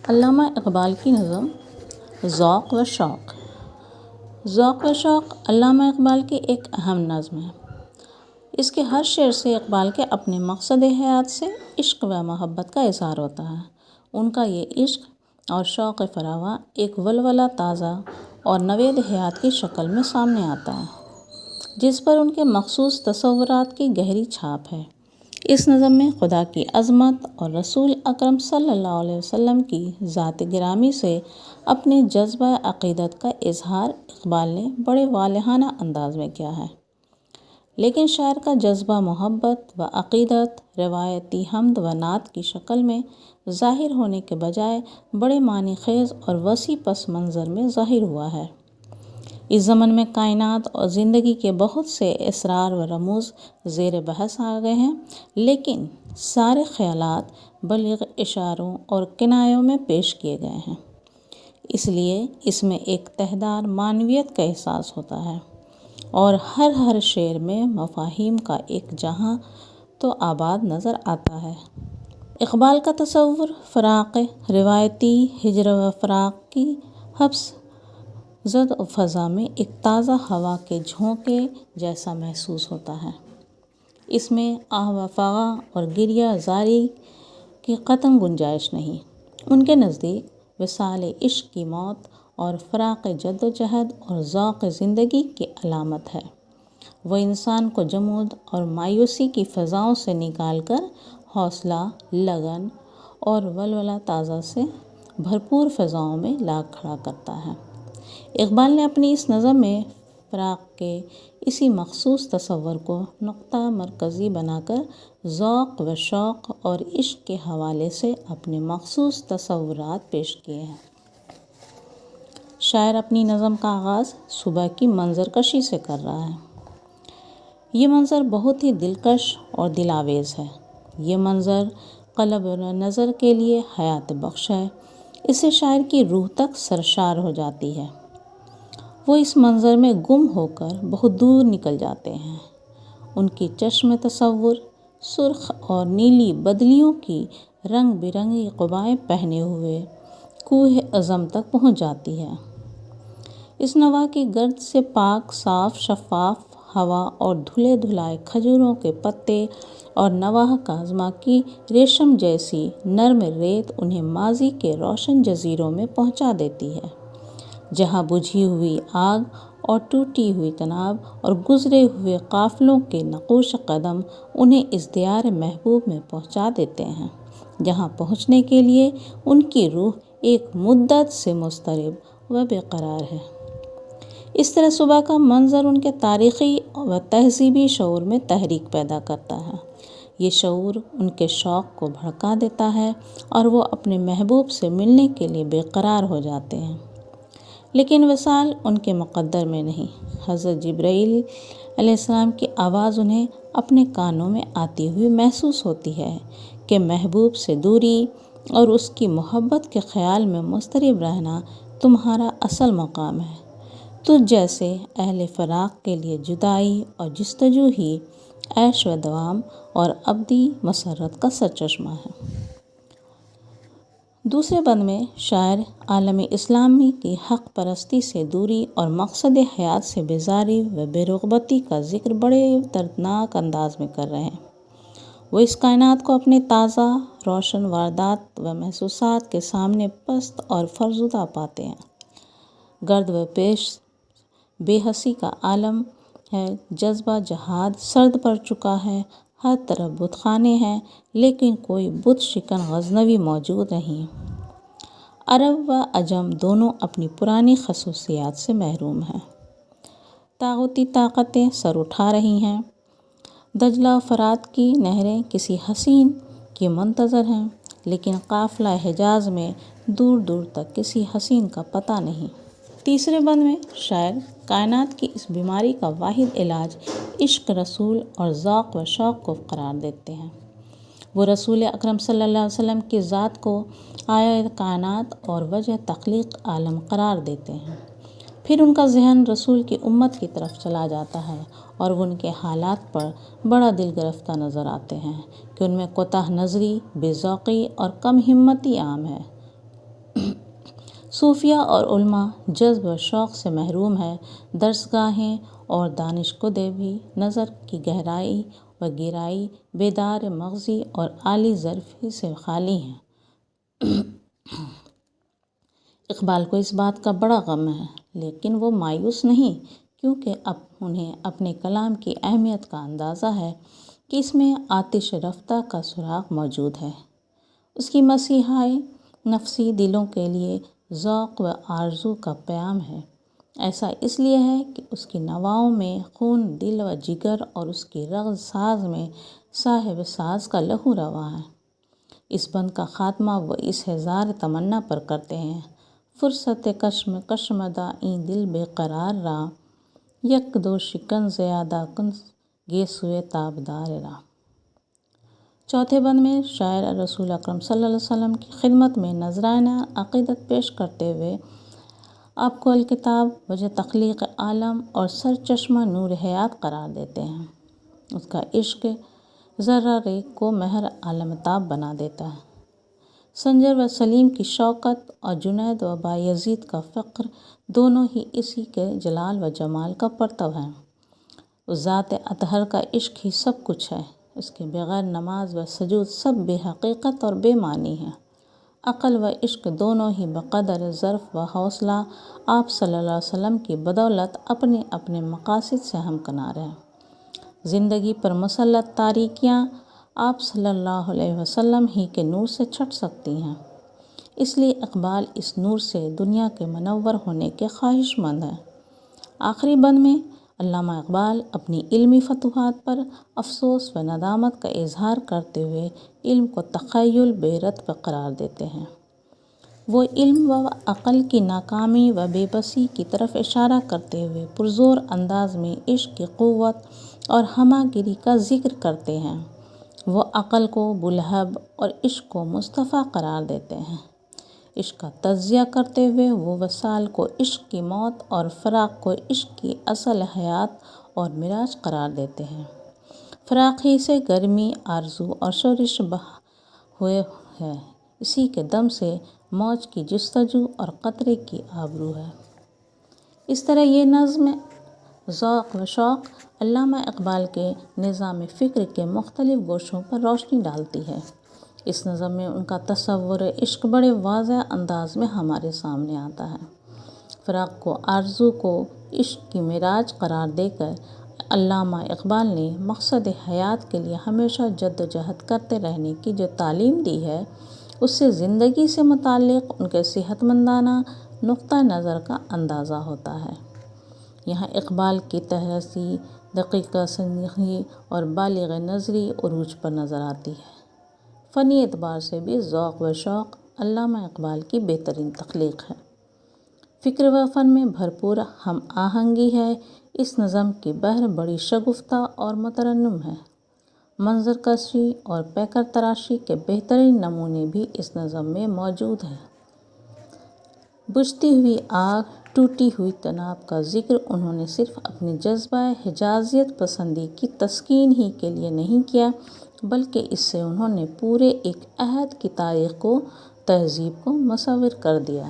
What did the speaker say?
علامہ اقبال کی نظم ذوق و شوق۔ ذوق و شوق علامہ اقبال کی ایک اہم نظم ہے۔ اس کے ہر شعر سے اقبال کے اپنے مقصد حیات سے عشق و محبت کا اظہار ہوتا ہے۔ ان کا یہ عشق اور شوق فراواں ایک ولولہ تازہ اور نوید حیات کی شکل میں سامنے آتا ہے، جس پر ان کے مخصوص تصورات کی گہری چھاپ ہے۔ اس نظم میں خدا کی عظمت اور رسول اکرم صلی اللہ علیہ وسلم کی ذات گرامی سے اپنے جذبہ عقیدت کا اظہار اقبال نے بڑے والہانہ انداز میں کیا ہے، لیکن شاعر کا جذبہ محبت و عقیدت روایتی حمد و نعت کی شکل میں ظاہر ہونے کے بجائے بڑے معنی خیز اور وسیع پس منظر میں ظاہر ہوا ہے۔ اس ضمن میں کائنات اور زندگی کے بہت سے اسرار و رموز زیر بحث آ گئے ہیں، لیکن سارے خیالات بلیغ اشاروں اور کنایوں میں پیش کیے گئے ہیں۔ اس لیے اس میں ایک تہدار معنویت کا احساس ہوتا ہے اور ہر شعر میں مفاہیم کا ایک جہاں تو آباد نظر آتا ہے۔ اقبال کا تصور فراق روایتی ہجر و فراق کی حبس زد فضا میں ایک تازہ ہوا کے جھونکے جیسا محسوس ہوتا ہے۔ اس میں آہ و فغاں اور گریہ زاری کی قطعاً گنجائش نہیں۔ ان کے نزدیک وصال عشق کی موت اور فراق جد و جہد اور ذوق زندگی کی علامت ہے۔ وہ انسان کو جمود اور مایوسی کی فضاؤں سے نکال کر حوصلہ، لگن اور ولولہ تازہ سے بھرپور فضاؤں میں لا کھڑا کرتا ہے۔ اقبال نے اپنی اس نظم میں فراق کے اسی مخصوص تصور کو نقطہ مرکزی بنا کر ذوق و شوق اور عشق کے حوالے سے اپنے مخصوص تصورات پیش کیے ہیں۔ شاعر اپنی نظم کا آغاز صبح کی منظر کشی سے کر رہا ہے۔ یہ منظر بہت ہی دلکش اور دل آویز ہے۔ یہ منظر قلب و نظر کے لیے حیات بخش ہے۔ اس سے شاعر کی روح تک سرشار ہو جاتی ہے۔ وہ اس منظر میں گم ہو کر بہت دور نکل جاتے ہیں۔ ان کی چشم تصور سرخ اور نیلی بدلیوں کی رنگ برنگی قبائیں پہنے ہوئے کوہ عظم تک پہنچ جاتی ہے۔ اس نوا کی گرد سے پاک صاف شفاف ہوا اور دھلے دھلائے کھجوروں کے پتے اور نواح کاظمہ کی ریشم جیسی نرم ریت انہیں ماضی کے روشن جزیروں میں پہنچا دیتی ہے، جہاں بجھی ہوئی آگ اور ٹوٹی ہوئی طناب اور گزرے ہوئے قافلوں کے نقوش قدم انہیں اس دیار محبوب میں پہنچا دیتے ہیں، جہاں پہنچنے کے لیے ان کی روح ایک مدت سے مضطرب و بے قرار ہے۔ اس طرح صبح کا منظر ان کے تاریخی و تہذیبی شعور میں تحریک پیدا کرتا ہے۔ یہ شعور ان کے شوق کو بھڑکا دیتا ہے اور وہ اپنے محبوب سے ملنے کے لیے بے قرار ہو جاتے ہیں، لیکن وصال ان کے مقدر میں نہیں۔ حضرت جبرائیل علیہ السلام کی آواز انہیں اپنے کانوں میں آتی ہوئی محسوس ہوتی ہے کہ محبوب سے دوری اور اس کی محبت کے خیال میں مضطرب رہنا تمہارا اصل مقام ہے۔ تجھ جیسے اہل فراق کے لیے جدائی اور جستجو ہی عیش و دوام اور ابدی مسرت کا سرچشمہ ہے۔ دوسرے بند میں شاعر عالم اسلامی کی حق پرستی سے دوری اور مقصد حیات سے بیزاری و بے رغبتی کا ذکر بڑے دردناک انداز میں کر رہے ہیں۔ وہ اس کائنات کو اپنے تازہ روشن واردات و محسوسات کے سامنے پست اور فرسودہ پاتے ہیں۔ گرد و پیش بے حسی کا عالم ہے، جذبہ جہاد سرد پڑ چکا ہے، ہر طرف بت خانے ہیں، لیکن کوئی بت شکن غزنوی موجود نہیں۔ عرب و عجم دونوں اپنی پرانی خصوصیات سے محروم ہیں۔ طاغوتی طاقتیں سر اٹھا رہی ہیں۔ دجلہ و فرات کی نہریں کسی حسین کی منتظر ہیں، لیکن قافلہ حجاز میں دور دور تک کسی حسین کا پتہ نہیں۔ تیسرے بند میں شاعر کائنات کی اس بیماری کا واحد علاج عشق رسول اور ذوق و شوق کو قرار دیتے ہیں۔ وہ رسول اکرم صلی اللہ علیہ وسلم کی ذات کو آیا کائنات اور وجہ تخلیق عالم قرار دیتے ہیں۔ پھر ان کا ذہن رسول کی امت کی طرف چلا جاتا ہے اور وہ ان کے حالات پر بڑا دل گرفتہ نظر آتے ہیں کہ ان میں کوتاہ نظری، بے ذوقی اور کم ہمتی عام ہے۔ صوفیہ اور علماء جذب و شوق سے محروم ہے، درسگاہیں اور دانش کدے بھی نظر کی گہرائی و گہرائی، بیدار مغزی اور عالی ظرفی سے خالی ہیں۔ اقبال کو اس بات کا بڑا غم ہے، لیکن وہ مایوس نہیں، کیونکہ اب انہیں اپنے کلام کی اہمیت کا اندازہ ہے کہ اس میں آتش رفتہ کا سراغ موجود ہے۔ اس کی مسیحائے نفسی دلوں کے لیے ذوق و آرزو کا پیام ہے۔ ایسا اس لیے ہے کہ اس کی نواؤں میں خون دل و جگر اور اس کی رغز ساز میں صاحب ساز کا لہو رواں ہے۔ اس بند کا خاتمہ وہ اس ہزار تمنا پر کرتے ہیں: فرصت کشم کشمدہ این دل بے قرار را، یک دو شکن زیادہ کن گیسوئے تابدار را۔ چوتھے بند میں شاعر رسول اکرم صلی اللہ علیہ وسلم کی خدمت میں نذرانہ عقیدت پیش کرتے ہوئے آپ کو الکتاب، وجہ تخلیق عالم اور سرچشمہ نور حیات قرار دیتے ہیں۔ اس کا عشق ذرہ ریگ کو مہر عالم تاب بنا دیتا ہے۔ سنجر و سلیم کی شوکت اور جنید و بایزید کا فقر دونوں ہی اسی کے جلال و جمال کا پرتو ہیں۔ اس ذات اطہر کا عشق ہی سب کچھ ہے، اس کے بغیر نماز و سجود سب بے حقیقت اور بے معنی ہیں۔ عقل و عشق دونوں ہی بقدر ظرف و حوصلہ آپ صلی اللہ علیہ وسلم کی بدولت اپنے اپنے مقاصد سے ہمکنار ہیں۔ زندگی پر مسلط تاریکیاں آپ صلی اللہ علیہ وسلم ہی کے نور سے چھٹ سکتی ہیں۔ اس لیے اقبال اس نور سے دنیا کے منور ہونے کے خواہش مند ہیں۔ آخری بند میں علامہ اقبال اپنی علمی فتوحات پر افسوس و ندامت کا اظہار کرتے ہوئے علم کو تخیل بے رتب قرار دیتے ہیں۔ وہ علم و عقل کی ناکامی و بے بسی کی طرف اشارہ کرتے ہوئے پرزور انداز میں عشق کی قوت اور ہمہ گیری کا ذکر کرتے ہیں۔ وہ عقل کو بلہب اور عشق کو مصطفیٰ قرار دیتے ہیں۔ عشق کا تجزیہ کرتے ہوئے وہ وصال کو عشق کی موت اور فراق کو عشق کی اصل حیات اور معراج قرار دیتے ہیں۔ فراق ہی سے گرمی آرزو اور شورش ہوئے ہے، اسی کے دم سے موج کی جستجو اور قطرے کی آبرو ہے۔ اس طرح یہ نظم ذوق و شوق علامہ اقبال کے نظام فکر کے مختلف گوشوں پر روشنی ڈالتی ہے۔ اس نظم میں ان کا تصور عشق بڑے واضح انداز میں ہمارے سامنے آتا ہے۔ فراق کو آرزو کو عشق کی معراج قرار دے کر علامہ اقبال نے مقصد حیات کے لیے ہمیشہ جد و جہد کرتے رہنے کی جو تعلیم دی ہے، اس سے زندگی سے متعلق ان کے صحت مندانہ نقطہ نظر کا اندازہ ہوتا ہے۔ یہاں اقبال کی تحسی، دقیقہ سنجی اور بالغ نظری عروج پر نظر آتی ہے۔ فنی اعتبار سے بھی ذوق و شوق علامہ اقبال کی بہترین تخلیق ہے۔ فکر و فن میں بھرپور ہم آہنگی ہے۔ اس نظم کی بحر بڑی شگفتہ اور مترنم ہے۔ منظر کشی اور پیکر تراشی کے بہترین نمونے بھی اس نظم میں موجود ہیں۔ بجھتی ہوئی آگ، ٹوٹی ہوئی طناب کا ذکر انہوں نے صرف اپنی جذبہ حجازیت پسندی کی تسکین ہی کے لیے نہیں کیا، بلکہ اس سے انہوں نے پورے ایک عہد کی تاریخ کو، تہذیب کو مصور کر دیا۔